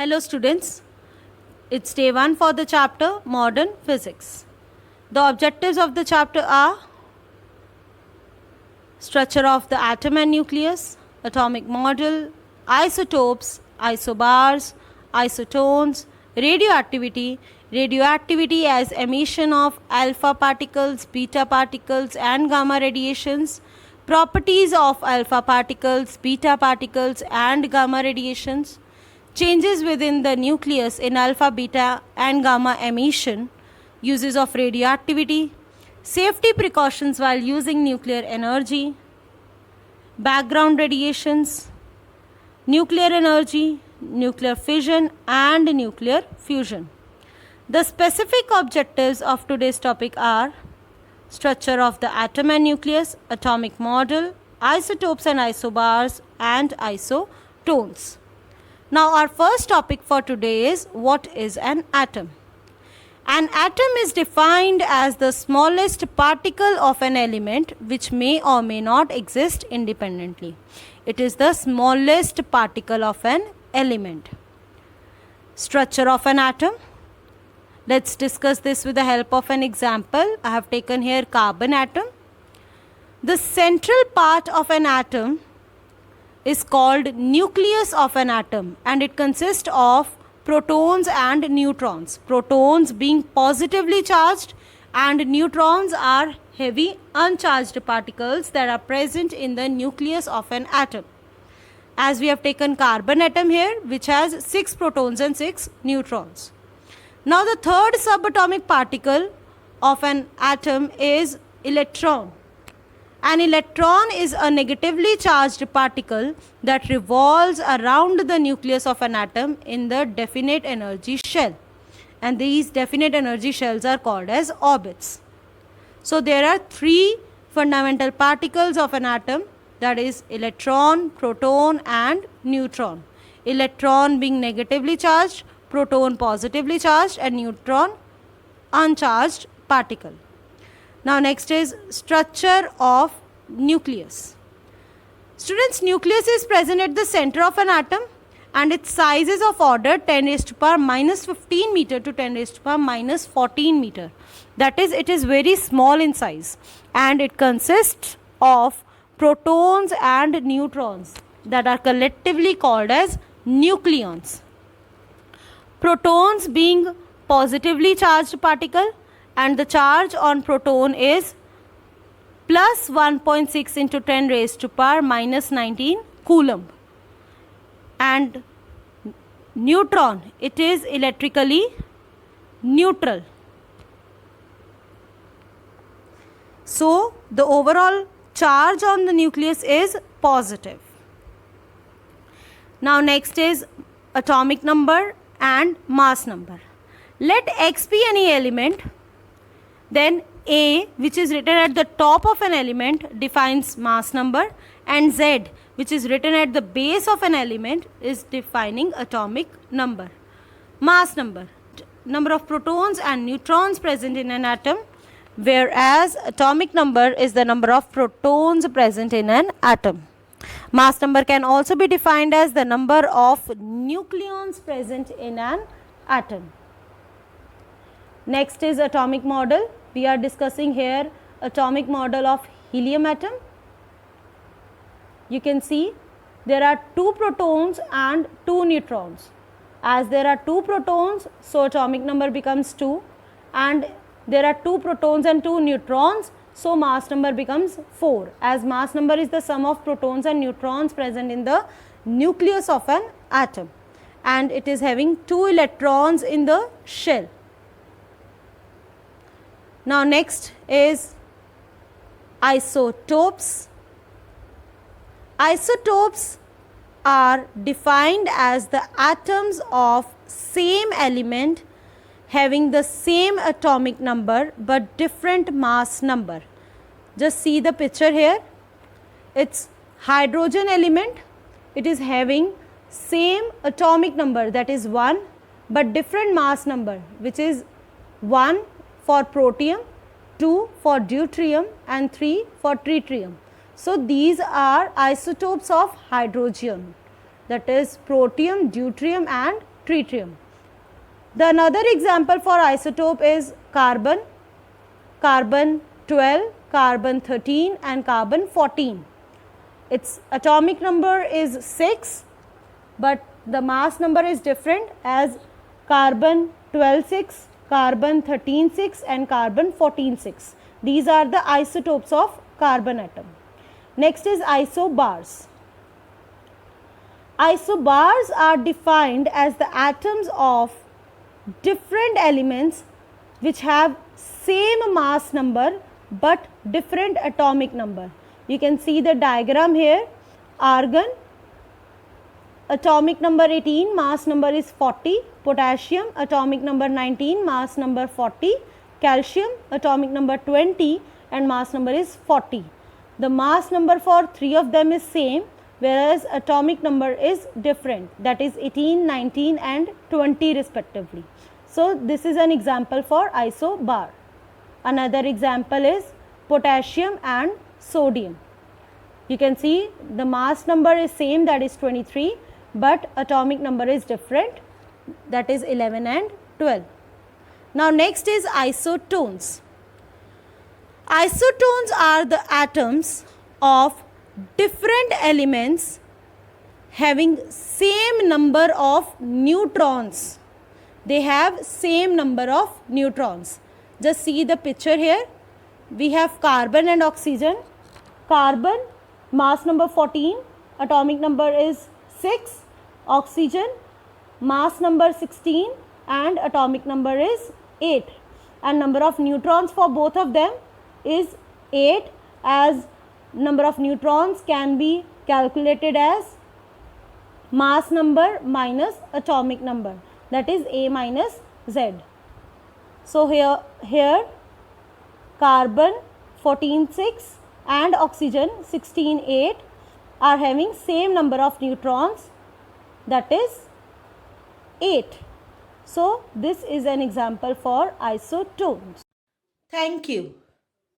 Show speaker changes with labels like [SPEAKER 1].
[SPEAKER 1] Hello students, it's day 1 for the chapter Modern Physics. The objectives of the chapter are structure of the atom and nucleus, atomic model, isotopes, isobars, isotones, radioactivity as emission of alpha particles, beta particles and gamma radiations, properties of alpha particles, beta particles and gamma radiations, changes within the nucleus in alpha, beta and gamma emission, uses of radioactivity, safety precautions while using nuclear energy, background radiations, nuclear energy, nuclear fission and nuclear fusion. The specific objectives of today's topic are structure of the atom and nucleus, atomic model, isotopes and isobars and isotones. Now our first topic for today is what is an atom? An atom is defined as the smallest particle of an element which may or may not exist independently. It is the smallest particle of an element. Structure of an atom. Let's discuss this with the help of an example. I have taken here carbon atom. The central part of an atom is called nucleus of an atom and it consists of protons and neutrons. Protons being positively charged and neutrons are heavy uncharged particles that are present in the nucleus of an atom. As we have taken carbon atom here which has 6 protons and 6 neutrons. Now the third subatomic particle of an atom is electron. An electron is a negatively charged particle that revolves around the nucleus of an atom in the definite energy shell. And these definite energy shells are called as orbits. So there are 3 fundamental particles of an atom, that is electron, proton and neutron. Electron being negatively charged, proton positively charged and neutron uncharged particle. Now next is structure of nucleus. Students, nucleus is present at the center of an atom and its size is of order 10 raised to power minus 15 meter to 10 raised to power minus 14 meter. That is, it is very small in size and it consists of protons and neutrons that are collectively called as nucleons. Protons being positively charged particle and the charge on proton is plus 1.6 into 10 raised to power minus 19 coulomb. And neutron, it is electrically neutral. So the overall charge on the nucleus is positive. Now next is atomic number and mass number. Let X be any element, then A, which is written at the top of an element, defines mass number, and Z, which is written at the base of an element, is defining atomic number. Mass number, number of protons and neutrons present in an atom, whereas atomic number is the number of protons present in an atom. Mass number can also be defined as the number of nucleons present in an atom. Next is atomic model. We are discussing here atomic model of helium atom. You can see there are 2 protons and 2 neutrons. As there are 2 protons, so atomic number becomes 2, and there are 2 protons and 2 neutrons, so mass number becomes 4, as mass number is the sum of protons and neutrons present in the nucleus of an atom, and it is having 2 electrons in the shell. Now next is isotopes. Isotopes are defined as the atoms of same element having the same atomic number but different mass number. Just see the picture here. It's hydrogen element. It is having same atomic number, that is 1, but different mass number, which is 1 for protium, 2 for deuterium and 3 for tritium. So these are isotopes of hydrogen, that is protium, deuterium and tritium. The another example for isotope is carbon, carbon 12, carbon 13 and carbon 14. Its atomic number is 6, but the mass number is different as carbon 12 6, carbon 13 6 and carbon 14 6. These are the isotopes of carbon atom. Next is isobars. Isobars are defined as the atoms of different elements which have same mass number but different atomic number. You can see the diagram here. Argon, atomic number 18, mass number is 40. Potassium, atomic number 19, mass number 40. Calcium, atomic number 20 and mass number is 40. The mass number for three of them is same, whereas atomic number is different, that is 18, 19 and 20 respectively. So this is an example for isobar. Another example is potassium and sodium. You can see the mass number is same, that is 23, but atomic number is different, that is 11 and 12. Now next is isotones. Isotones are the atoms of different elements having same number of neutrons. They have same number of neutrons. Just see the picture here. We have carbon and oxygen. Carbon, mass number 14, atomic number is 6. Oxygen, mass number 16 and atomic number is 8. And number of neutrons for both of them is 8, as number of neutrons can be calculated as mass number minus atomic number, that is A minus Z. So here carbon 14 6 and oxygen 16 8 are having same number of neutrons, that is 8. So this is an example for isotones. Thank you.